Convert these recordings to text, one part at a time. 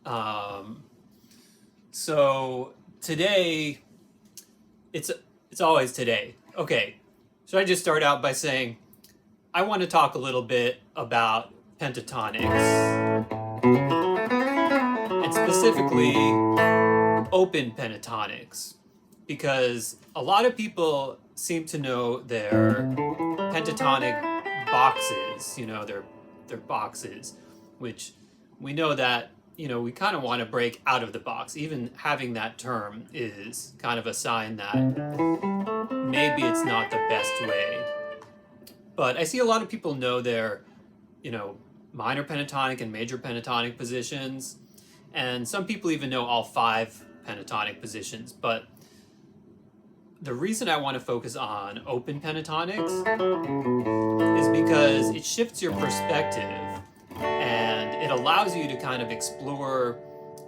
Um, so today, it's always today. Okay, should I just start out by saying I want to talk a little bit about pentatonics and specifically open pentatonics because a lot of people seem to know their pentatonic boxes, their boxes, which we know that, we kind of want to break out of the box. Even having that term is kind of a sign that maybe it's not the best way. But I see a lot of people know their, you know, minor pentatonic and major pentatonic positions, and some people even know all five pentatonic positions. But the reason I want to focus on open pentatonics is because it shifts your perspective and it allows you to kind of explore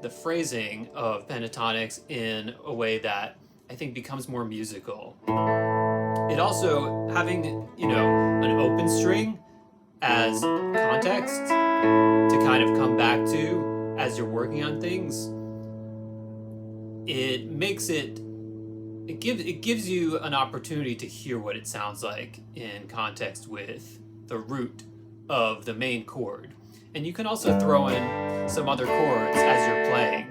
the phrasing of pentatonics in a way that I think becomes more musical. It also, having, an open string as context to kind of come back to as you're working on things, it makes it gives you an opportunity to hear what it sounds like in context with the root of the main chord. And you can also throw in some other chords as you're playing.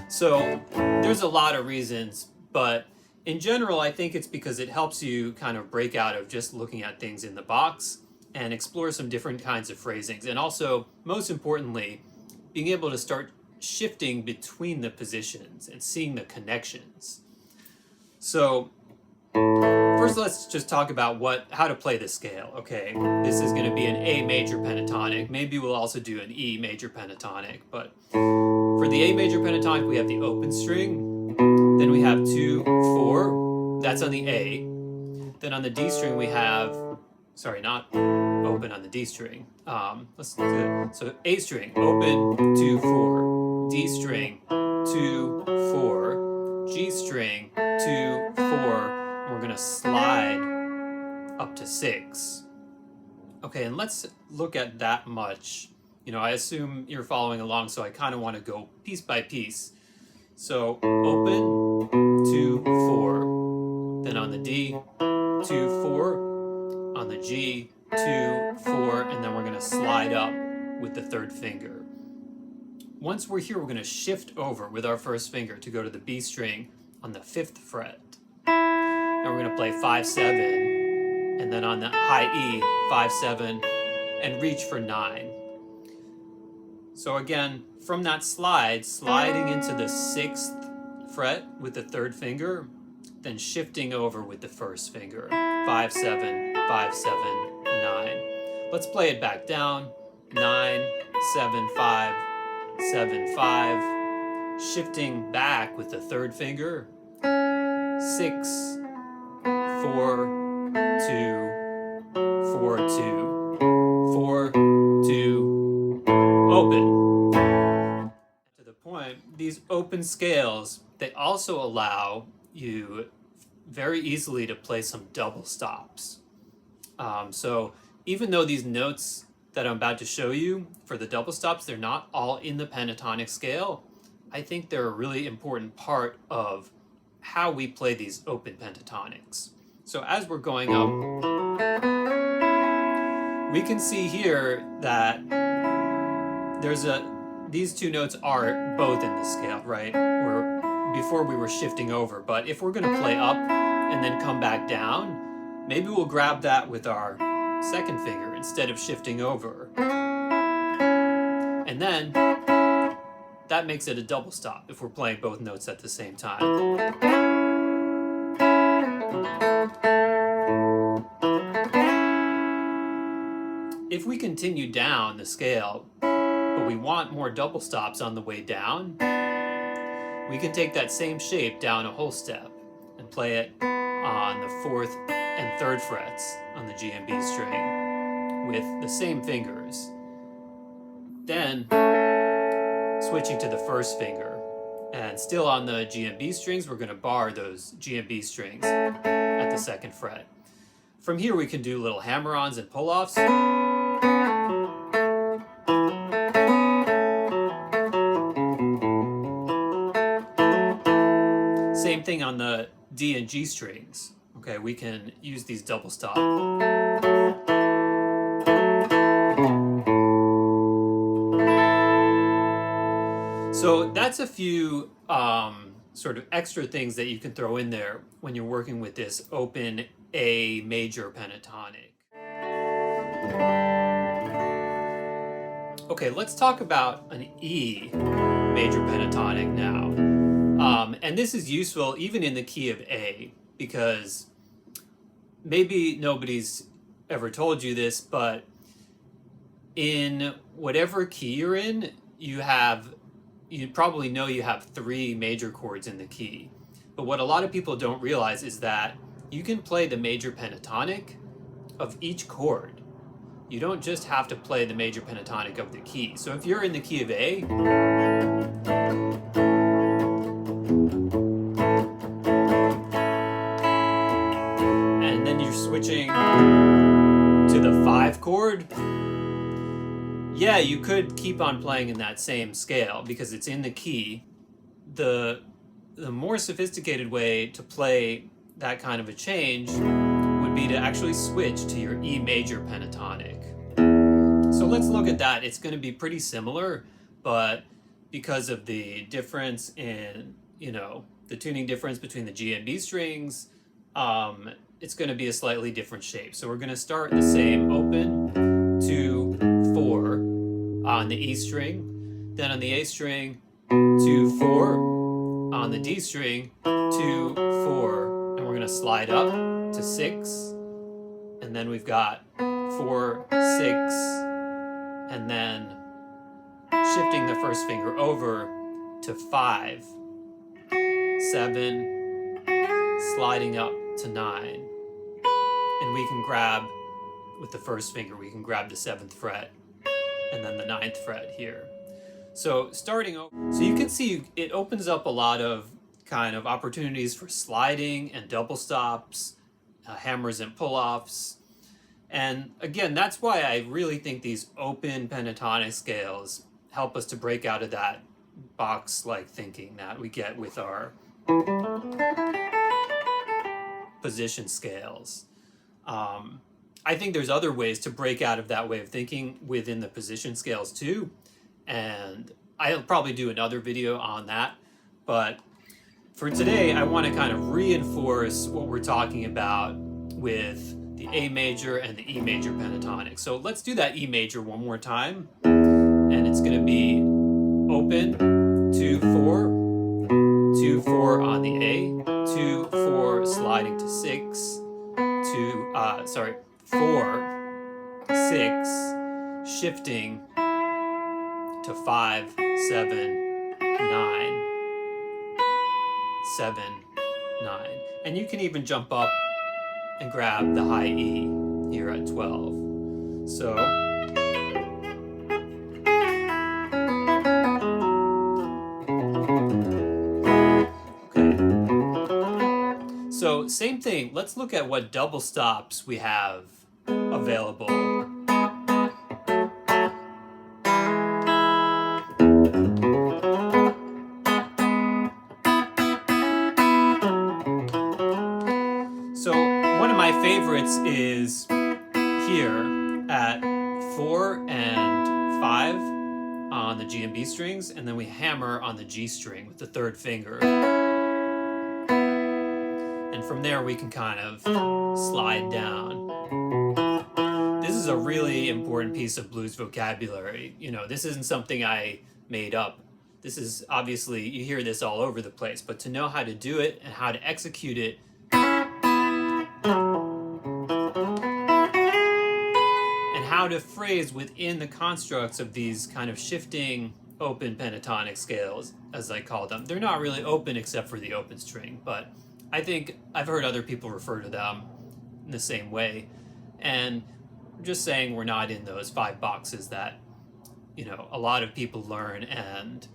So there's a lot of reasons, but in general, I think it's because it helps you kind of break out of just looking at things in the box and explore some different kinds of phrasings. And also, most importantly, being able to start shifting between the positions and seeing the connections. So first, let's just talk about how to play the scale. Okay, this is going to be an A major pentatonic. Maybe we'll also do an E major pentatonic. But for the A major pentatonic, we have the open string. Then we have 2, 4. That's on the A. Then on the D string, we have, not open on the D string. Let's do it. So A string, open, 2, 4. D string, 2, 4. G string, 2, 4. We're gonna slide up to 6. Okay, and let's look at that much. I assume you're following along, so I kind of want to go piece by piece. So open, 2, 4. Then on the D, 2, 4. On the G, 2, 4. And then we're going to slide up with the third finger. Once we're here, we're going to shift over with our first finger to go to the B string on the 5th fret. Now we're going to play 5, 7. And then on the high E, 5, 7. And reach for 9. So again, from that sliding into the 6th fret with the third finger, then shifting over with the first finger. 5, 7, 5, 7, 9. Let's play it back down. 9, 7, 5, 7, 5. Shifting back with the third finger. 6, 4, 2, 4, 2, 4, 2, open. To the point, these open scales, they also allow you very easily to play some double stops. So even though these notes that I'm about to show you for the double stops, they're not all in the pentatonic scale, I think they're a really important part of how we play these open pentatonics. So as we're going up, we can see here that these two notes are both in the scale, right? Before we were shifting over, but if we're going to play up and then come back down, maybe we'll grab that with our second finger instead of shifting over. And then that makes it a double stop if we're playing both notes at the same time. If we continue down the scale, but we want more double stops on the way down, we can take that same shape down a whole step and play it on the 4th and 3rd frets on the G and B string with the same fingers. Then switching to the first finger, and still on the G and B strings, we're going to bar those G and B strings at the 2nd fret. from here we can do little hammer-ons and pull-offs. Same thing on the D and G strings. Okay, we can use these double stop. So that's a few sort of extra things that you can throw in there when you're working with this open A major pentatonic. Okay, let's talk about an E major pentatonic now. And this is useful even in the key of A, because maybe nobody's ever told you this, but in whatever key you're in, you probably know you have 3 major chords in the key. But what a lot of people don't realize is that you can play the major pentatonic of each chord. You don't just have to play the major pentatonic of the key. So if you're in the key of A, and then you're switching to the 5 chord, yeah, you could keep on playing in that same scale because it's in the key. The more sophisticated way to play that kind of a change would be to actually switch to your E major pentatonic. So let's look at that. It's going to be pretty similar, but because of the difference in, the tuning difference between the G and B strings, it's going to be a slightly different shape. So we're going to start the same open, 2, 4 on the E string, then on the A string, 2, 4 on the D string, 2, 4, and we're going to slide up to 6, and then we've got 4, 6, and then shifting the first finger over to 5, 7, sliding up to 9, and we can grab, with the first finger, we can grab the 7th fret, and then the 9th fret here. So starting over, so you can see it opens up a lot of kind of opportunities for sliding and double stops, hammers and pull-offs. And again, that's why I really think these open pentatonic scales help us to break out of that box-like thinking that we get with our position scales. I think there's other ways to break out of that way of thinking within the position scales too, and I'll probably do another video on that. But for today, I want to kind of reinforce what we're talking about with the A major and the E major pentatonic. So let's do that E major one more time, and it's going to be open, 2, 4, 2, 4 on the A, 2, 4 sliding to 6, 4, 6, shifting to 5, 7, 9, 7, 9. And you can even jump up and grab the high E here at 12. So So same thing, let's look at what double stops we have available. So one of my favorites is here at 4 and 5 on the G and B strings, and then we hammer on the G string with the 3rd finger. And from there we can kind of slide down. This is a really important piece of blues vocabulary. This isn't something I made up. This is obviously, you hear this all over the place, but to know how to do it and how to execute it and how to phrase within the constructs of these kind of shifting open pentatonic scales, as I call them. They're not really open except for the open string, but I think I've heard other people refer to them in the same way. And I'm just saying we're not in those 5 boxes that, a lot of people learn, and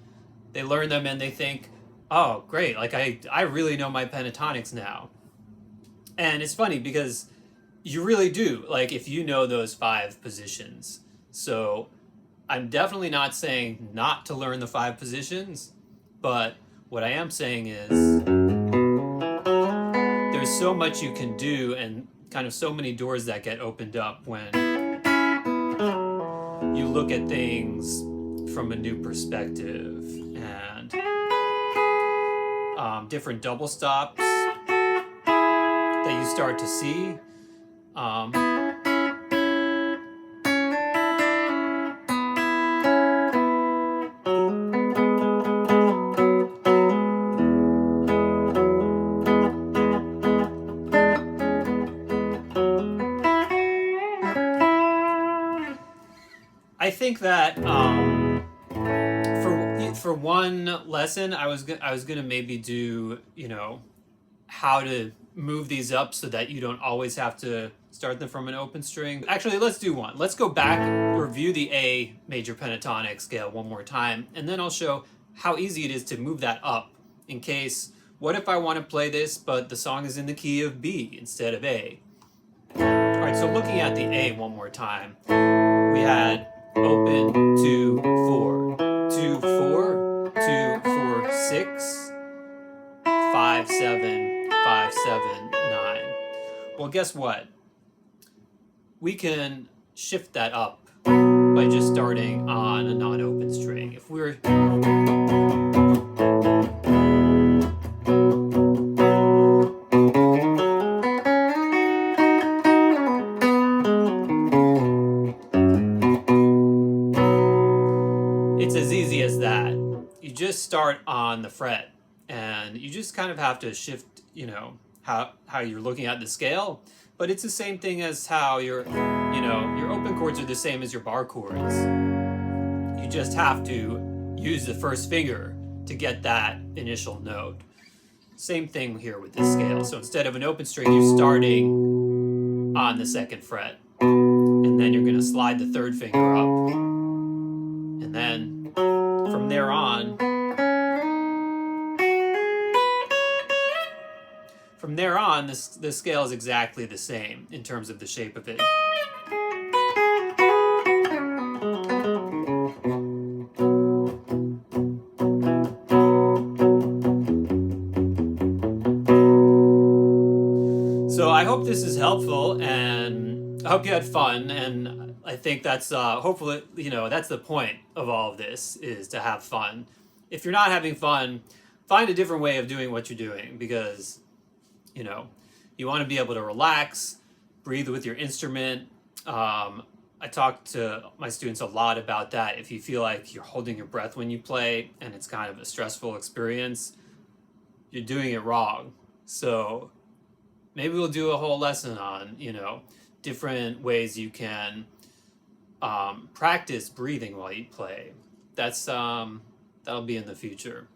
they learn them and they think, oh, great, like I really know my pentatonics now. And it's funny because, you really do, like if you know those 5 positions. So I'm definitely not saying not to learn the 5 positions, but what I am saying is there's so much you can do and kind of so many doors that get opened up when you look at things from a new perspective, and different double stops that you start to see. Um, I think that for one lesson, I was gonna maybe do, how to move these up so that you don't always have to start them from an open string. Actually, let's do one. Let's go back, review the A major pentatonic scale one more time, and then I'll show how easy it is to move that up in case, what if I want to play this, but the song is in the key of B instead of A? All right, so looking at the A one more time, we had open 2 4 2 4 2 4 6 5 7 5 7 9. Well, guess what? We can shift that up by just starting on a non-open string. If we're it's as easy as that. You just start on the fret, and you just kind of have to shift, how you're looking at the scale. But it's the same thing as how your open chords are the same as your bar chords. You just have to use the first finger to get that initial note. Same thing here with this scale. So instead of an open string, you're starting on the 2nd fret, and then you're going to slide the 3rd finger up, and then from there on, the scale is exactly the same in terms of the shape of it. So I hope this is helpful, and I hope you had fun, and I think that's hopefully, that's the point of all of this, is to have fun. If you're not having fun, find a different way of doing what you're doing, because you want to be able to relax, breathe with your instrument. I talk to my students a lot about that. If you feel like you're holding your breath when you play and it's kind of a stressful experience, you're doing it wrong. So maybe we'll do a whole lesson on, different ways you can practice breathing while you play. That'll be in the future.